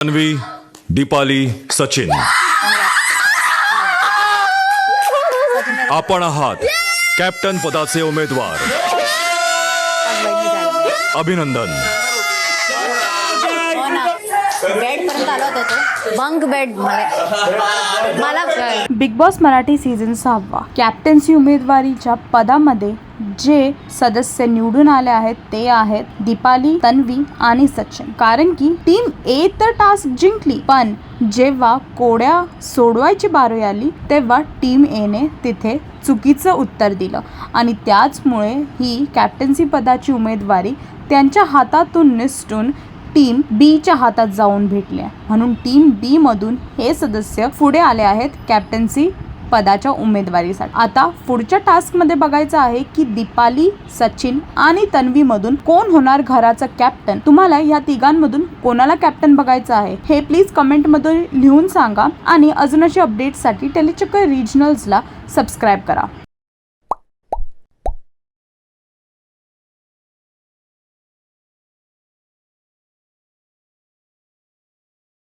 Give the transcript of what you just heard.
तन्वी, दीपाली, सचिन, आपण आहात कॅप्टन पदाचे उमेदवार. अभिनंदन. बेड पर्यंत आला होता तो बंक बेड मला Bigg Boss Marathi season 6 captaincy उमेदवारीच्या पदामध्ये जे सदस्य निवडून आले आहेत ते आहेत दीपाली, तन्वी आणि सचिन. कारण की टीम ए तर टास्क जिंकली, पण जेव्हा कोड्या सोडवायची बारी आली तेव्हा टीम ए ने तिथे चुकीचं उत्तर दिलं आणि त्याचमुळे ही कॅप्टन्सी पदाची उमेदवारी त्यांच्या हातातून निसटून टीम बी च्या हातात जाऊन भेटले. म्हणून टीम बी मधून हे सदस्य पुढे आले आहेत कॅप्टन्सी पदाच्या उमेदवारीसाठी. आता पुढच्या टास्क मध्ये बघायचं आहे की दीपाली, सचिन आणि तन्वी मधून कोण होणार घराचा कॅप्टन. तुम्हाला या तिघांमधून कोणाला कॅप्टन बघायचं आहे हे प्लीज कमेंट मध्ये लिहून सांगा आणि अजून अशी अपडेट्ससाठी टेलीचक्कर रिजनल्सला सबस्क्राईब करा.